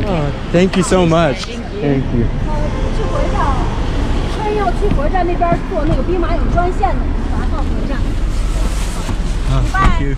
Oh, thank you so much. Thank you. Oh, thank you.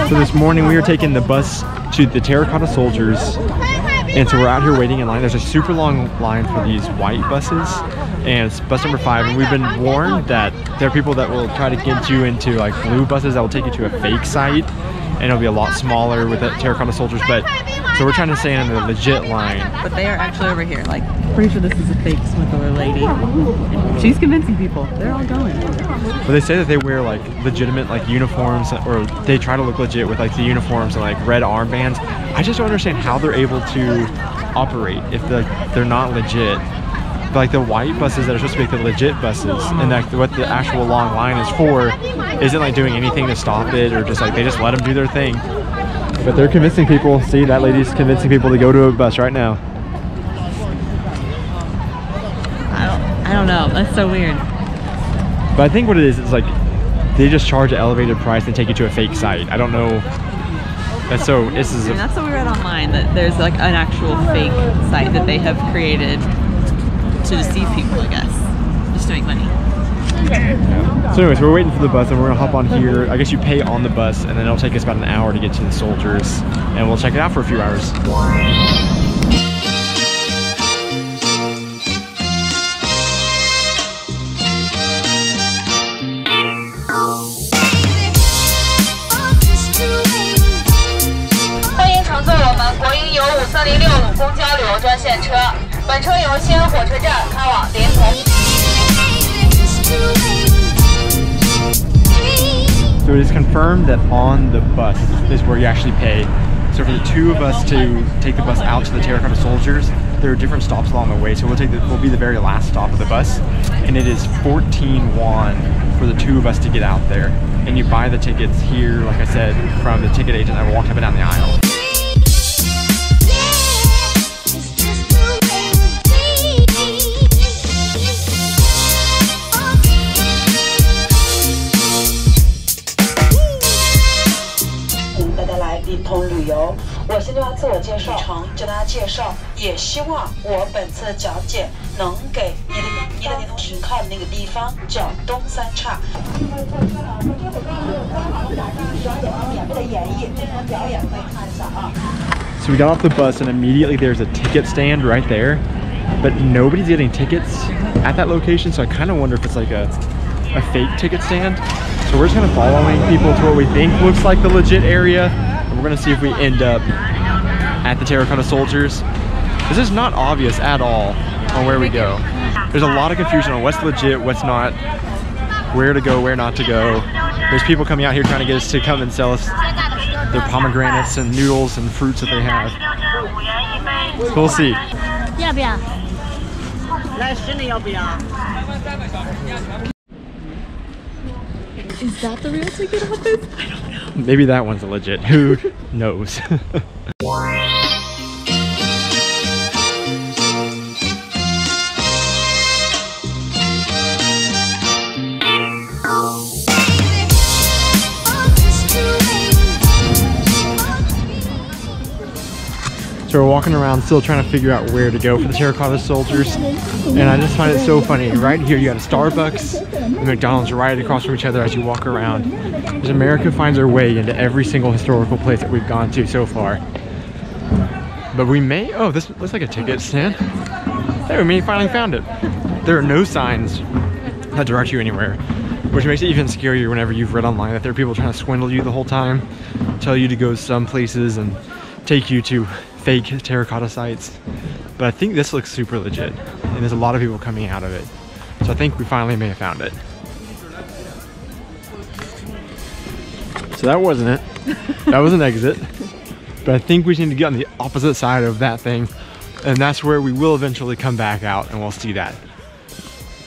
So this morning we were taking the bus to the Terracotta Soldiers, and so we're out here waiting in line. There's a super long line for these white buses, and it's bus number 5, and we've been warned that there are people that will try to get you into like blue buses that will take you to a fake site, and it'll be a lot smaller with the Terracotta Soldiers, but so we're trying to stay in the legit line. But they are actually over here, like, pretty sure this is a fake Smithler lady. She's convincing people. They're all going. But they say that they wear like legitimate like uniforms, or they try to look legit with like the uniforms and like red armbands. I just don't understand how they're able to operate if they're not legit. But like the white buses that are supposed to be like the legit buses, and that what the actual long line is for isn't like doing anything to stop it, or just like they just let them do their thing. But they're convincing people. See, that lady's convincing people to go to a bus right now. I don't know. That's so weird. But I think what it is like they just charge an elevated price and take you to a fake site. I don't know. And so this is. And that's what we read online, that there's like an actual fake site that they have created to deceive people, I guess, just to make money. Yeah. So anyways, we're waiting for the bus, and we're gonna hop on here. I guess you pay on the bus, and then it'll take us about an hour to get to the Soldiers, and we'll check it out for a few hours. So it is confirmed that on the bus is where you actually pay. So for the 2 of us to take the bus out to the Terracotta Soldiers, there are different stops along the way. So we'll be the very last stop of the bus, and it is 14 won for the 2 of us to get out there. And you buy the tickets here, like I said, from the ticket agent that walked up and down the aisle. So we got off the bus, and immediately there's a ticket stand right there, but nobody's getting tickets at that location, so I kind of wonder if it's like a fake ticket stand. So we're just kind of following people to what we think looks like the legit area, and we're gonna see if we end up at the Terracotta Soldiers. This is not obvious at all on where we go. There's a lot of confusion on what's legit, what's not, where to go, where not to go. There's people coming out here trying to get us to come and sell us their pomegranates and noodles and fruits that they have. So we'll see. Is that the real ticket office? I don't know. Maybe that one's legit. Who knows? So we're walking around still trying to figure out where to go for the Terracotta Soldiers, and I just find it so funny. Right here you got a Starbucks and McDonald's right across from each other as you walk around. As America finds our way into every single historical place that we've gone to so far. But we may, oh, this looks like a ticket stand. There, we may finally found it. There are no signs that direct you anywhere, which makes it even scarier whenever you've read online that there are people trying to swindle you the whole time, tell you to go some places and take you to fake terracotta sites. But I think this looks super legit, and there's a lot of people coming out of it. So I think we finally may have found it. So that wasn't it. That was an exit. But I think we need to get on the opposite side of that thing, and that's where we will eventually come back out and we'll see that.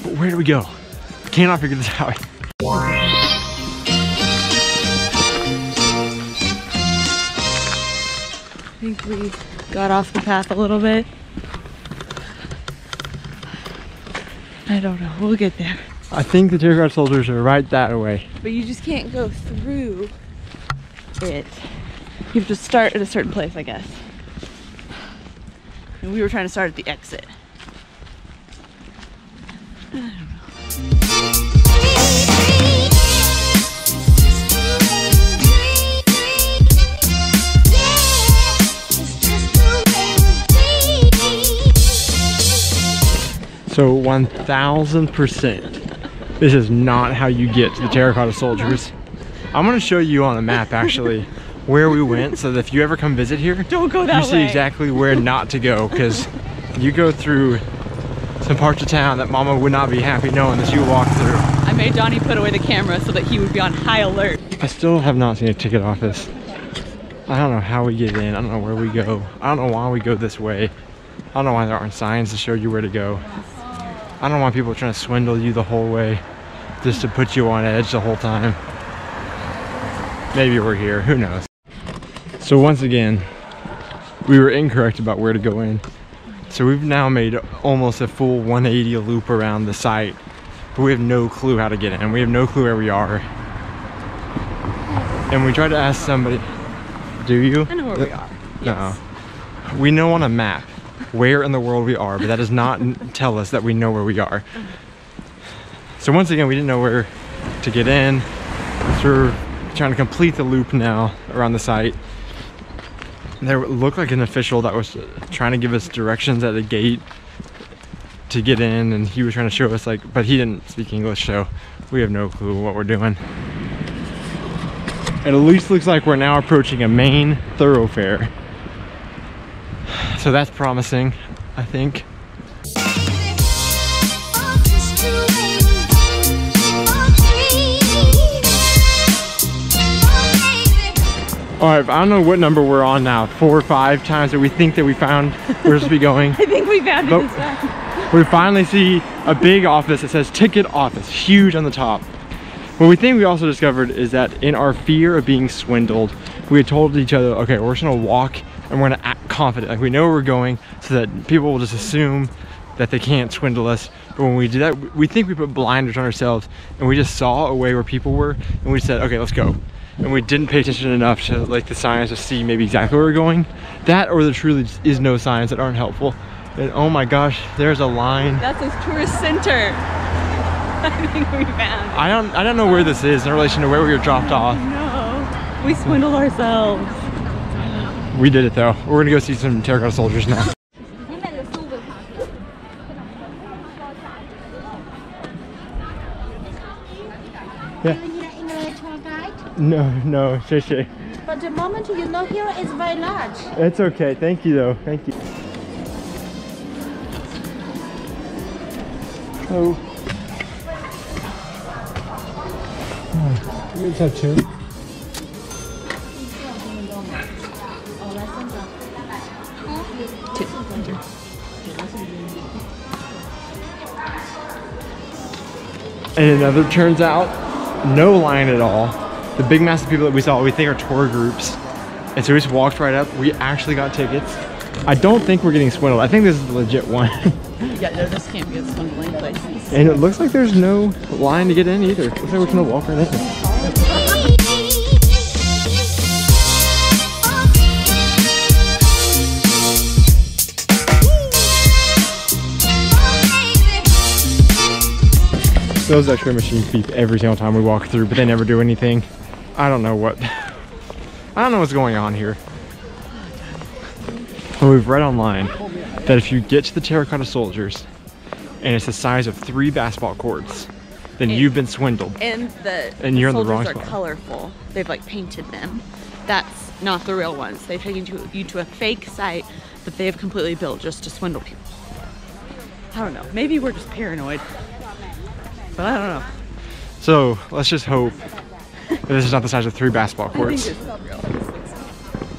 But where do we go? I cannot figure this out. think we got off the path a little bit. I don't know, we'll get there. I think the Terracotta soldiers are right that way. But you just can't go through it. You have to start at a certain place, I guess. And we were trying to start at the exit. I don't know. So 1000%, this is not how you get to the Terracotta soldiers. I'm gonna show you on a map actually where we went, so that if you ever come visit here, don't go that way. You see exactly where not to go, because you go through some parts of town that Mama would not be happy knowing that you walk through. I made Donnie put away the camera so that he would be on high alert. I still have not seen a ticket office. I don't know how we get in. I don't know where we go. I don't know why we go this way. I don't know why there aren't signs to show you where to go. I don't want people trying to swindle you the whole way just to put you on edge the whole time. Maybe we're here, who knows. So once again, we were incorrect about where to go in. So we've now made almost a full 180 loop around the site, but we have no clue how to get in. We have no clue where we are. And we tried to ask somebody, do you? I know where we are. Yes. No. We know on a map where in the world we are, but that does not tell us that we know where we are. So once again, we didn't know where to get in. So we're trying to complete the loop now around the site. There looked like an official that was trying to give us directions at the gate to get in, and he was trying to show us, like, but he didn't speak English, so we have no clue what we're doing. It at least looks like we're now approaching a main thoroughfare. So that's promising, I think. Alright, I don't know what number we're on now, 4 or 5 times that we think that we found where we're supposed to be going. I think we found it this time. We finally see a big office that says ticket office, huge on the top. What we think we also discovered is that in our fear of being swindled, we had told each other, okay, we're just gonna walk and we're gonna act confident, like we know where we're going, so that people will just assume that they can't swindle us. But when we did that, we think we put blinders on ourselves, and we just saw a way where people were, and we said, okay, let's go. And we didn't pay attention enough to like the signs to see maybe exactly where we're going. That, or there truly just is no signs that aren't helpful. And oh my gosh, there's a line. That's a tourist center. I think we found it. I don't know where this is in relation to where we were dropped off. No, we swindled ourselves. We did it though. We're gonna go see some Terracotta soldiers now. Yeah. No, Shay. But the moment you know here is very large. It's okay. Thank you though. Thank you. Oh. You have two. And another turns out no line at all. The big mass of people that we saw, we think are tour groups. And so we just walked right up. We actually got tickets. I don't think we're getting swindled. I think this is the legit one. Yeah, no, this can't be a swindling place. And it looks like there's no line to get in either. It looks like we're gonna walk right in. Those X-ray machines beep every single time we walk through, but they never do anything. I don't know what's going on here. But we've read online that if you get to the Terracotta soldiers and it's the size of 3 basketball courts, then you've been swindled. And you're in the wrong soldiers spot. Are colorful. They've like painted them. That's not the real ones. They've taken you to a fake site that they have completely built just to swindle people. I don't know. Maybe we're just paranoid. But I don't know. So let's just hope that this is not the size of 3 basketball courts. I think this is real.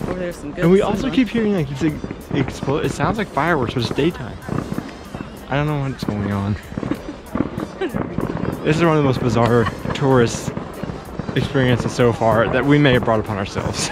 Over there's some good. And we also keep hearing like it's explode. It sounds like fireworks, but it's daytime. I don't know what's going on. This is one of the most bizarre tourist experiences so far that we may have brought upon ourselves.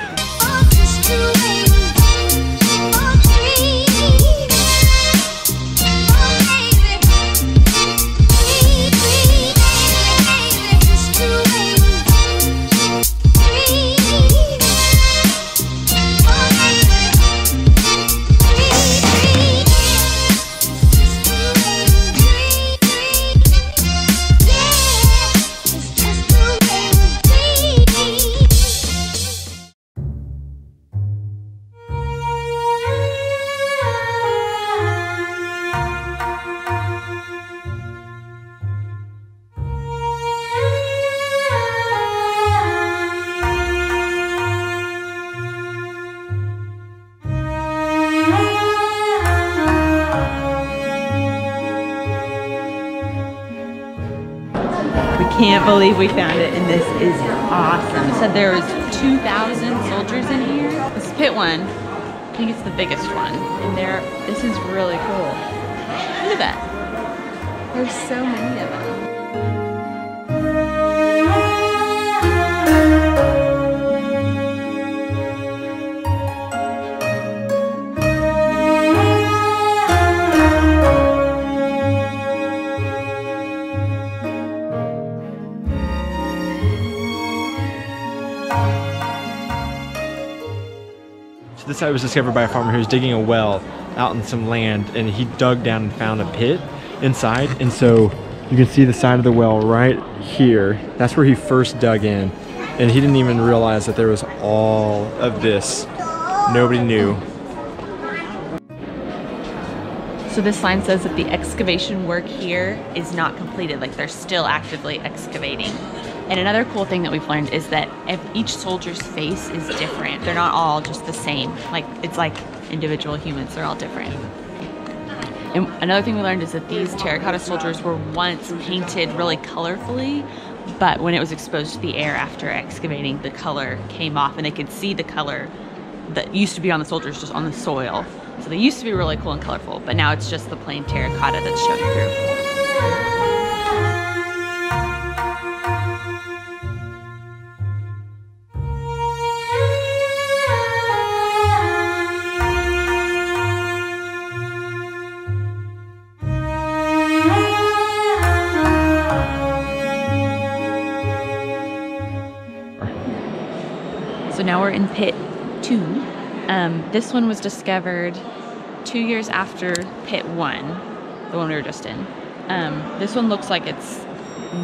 can't believe we found it, and this is awesome. It said there was 2,000 soldiers in here. This is pit 1. I think it's the biggest one. And this is really cool. Look at that. There's so many of them. This site was discovered by a farmer who was digging a well out in some land, and he dug down and found a pit inside. And so you can see the side of the well right here. That's where he first dug in, and he didn't even realize that there was all of this. Nobody knew. So this sign says that the excavation work here is not completed, like they're still actively excavating. And another cool thing that we've learned is that each soldier's face is different. They're not all just the same. Like, it's like individual humans, they're all different. And another thing we learned is that these terracotta soldiers were once painted really colorfully, but when it was exposed to the air after excavating, the color came off and they could see the color that used to be on the soldiers just on the soil. So they used to be really cool and colorful, but now it's just the plain terracotta that's showing through. So now we're in pit 2. This one was discovered 2 years after pit 1, the one we were just in. This one looks like it's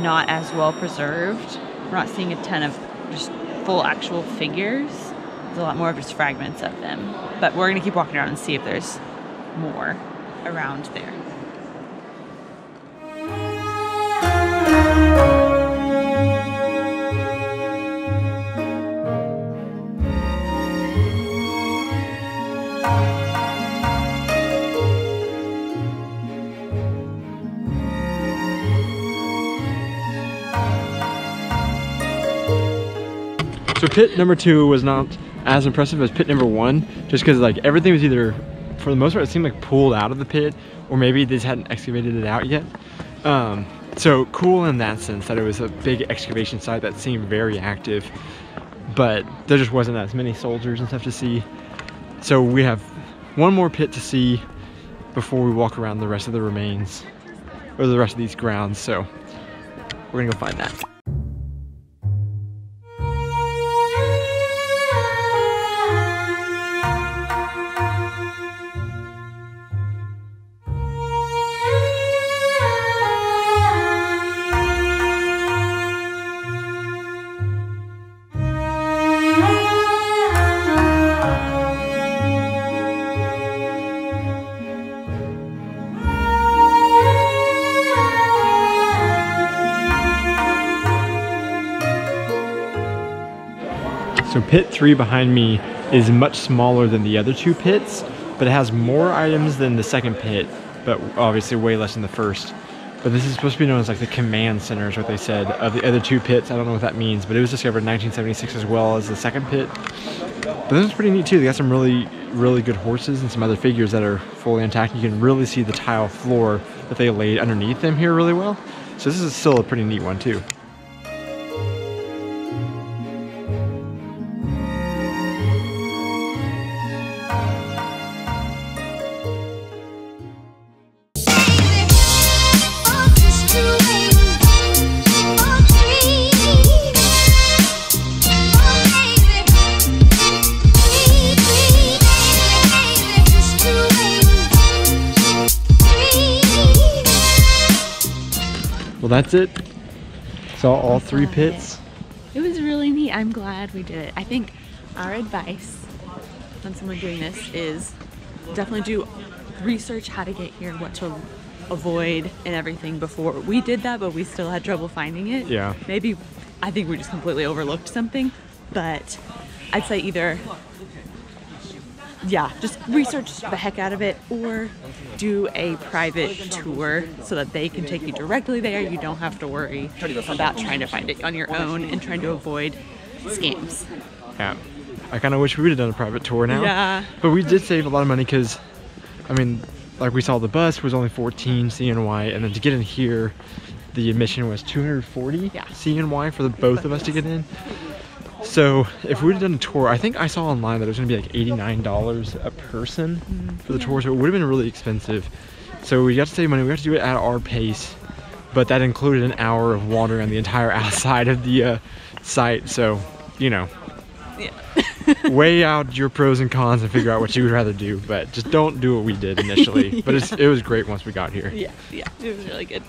not as well preserved. We're not seeing a ton of just full actual figures. There's a lot more of just fragments of them. But we're gonna keep walking around and see if there's more around there. So pit number 2 was not as impressive as pit number 1, just because like everything was either, for the most part, it seemed like pulled out of the pit, or maybe they just hadn't excavated it out yet. So cool in that sense that it was a big excavation site that seemed very active, but there just wasn't as many soldiers and stuff to see. So we have one more pit to see before we walk around the rest of the remains, or the rest of these grounds. So we're gonna go find that. So pit 3 behind me is much smaller than the other 2 pits, but it has more items than the second pit, but obviously way less than the first. But this is supposed to be known as like the command center is what they said of the other 2 pits. I don't know what that means, but it was discovered in 1976 as well as the second pit. But this is pretty neat too. They got some really good horses and some other figures that are fully intact. You can really see the tile floor that they laid underneath them here really well. So this is still a pretty neat one too. Well, that's it. Saw all 3 pits. It was really neat. I'm glad we did it. I think our advice on someone doing this is definitely do research how to get here, what to avoid and everything before. We did that, but we still had trouble finding it. Yeah. Maybe, I think we just completely overlooked something, but I'd say either yeah, just research the heck out of it, or do a private tour so that they can take you directly there. You don't have to worry about trying to find it on your own and trying to avoid scams. Yeah, I kind of wish we would have done a private tour now. Yeah. But we did save a lot of money because, I mean, like we saw the bus was only 14 CNY, and then to get in here, the admission was 240 CNY for the both of us to get in. So if we would have done a tour, I think I saw online that it was gonna be like $89 a person for the tour, so it would have been really expensive. So we got to save money, we got to do it at our pace, but that included an hour of wandering on the entire outside of the site, so, you know. Yeah. Weigh out your pros and cons and figure out what you would rather do, but just don't do what we did initially. But it was great once we got here. Yeah, yeah, it was really good.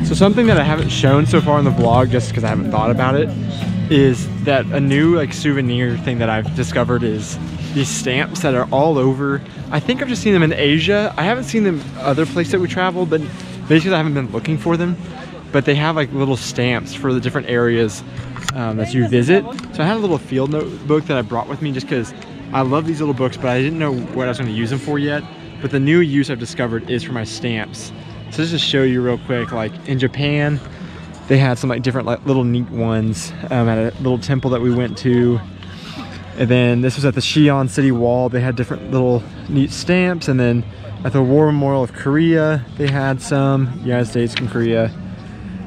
So something that I haven't shown so far in the vlog, just because I haven't thought about it, is that a new like souvenir thing that I've discovered is these stamps that are all over. I think I've just seen them in Asia. I haven't seen them other places that we traveled, but basically I haven't been looking for them. But they have like little stamps for the different areas that you visit. So I had a little field notebook that I brought with me just because I love these little books, but I didn't know what I was going to use them for yet. But the new use I've discovered is for my stamps. So just to show you real quick, like in Japan, they had some like different like little neat ones at a little temple that we went to. And then this was at the Xi'an city wall. They had different little neat stamps. And then at the War Memorial of Korea, they had some, United States and Korea.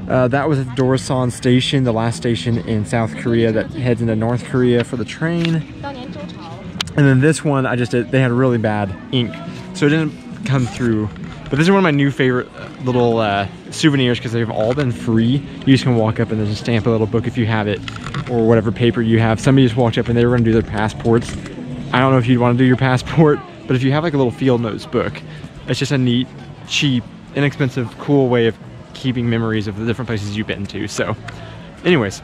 That was at Dorasan Station, the last station in South Korea that heads into North Korea for the train. And then this one, I just did, they had really bad ink, so it didn't come through. But this is one of my new favorite little souvenirs because they've all been free. You just can walk up and just stamp a little book if you have it, or whatever paper you have. Somebody just walked up and they were gonna do their passports. I don't know if you'd want to do your passport, but if you have like a little field notes book, it's just a neat, cheap, inexpensive, cool way of keeping memories of the different places you've been to. So anyways,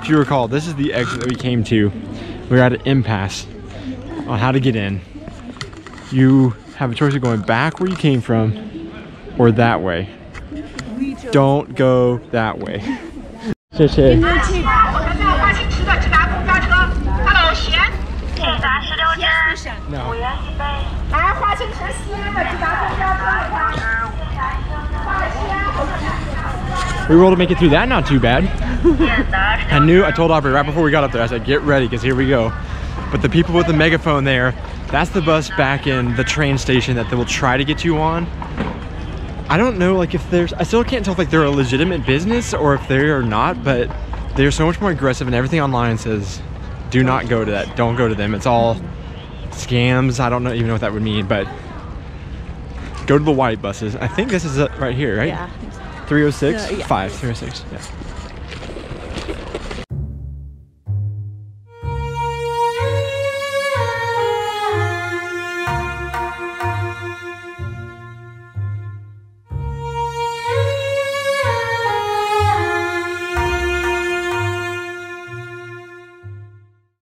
if you recall, this is the exit that we came to. We're at an impasse on how to get in. You have a choice of going back where you came from or that way. Don't go that way. No. We were able to make it through that, not too bad. I told Aubrey right before we got up there, I said, get ready, because here we go. But the people with the megaphone there, that's the bus back in the train station that they will try to get you on. I don't know, like if there's, I still can't tell if like they're a legitimate business or if they are not, but they're so much more aggressive, and everything online says, do not go to that, don't go to them. It's all scams. I don't even know what that would mean, but go to the white buses. I think this is it right here, right? Yeah. 306? Yeah. 5, 306, yeah.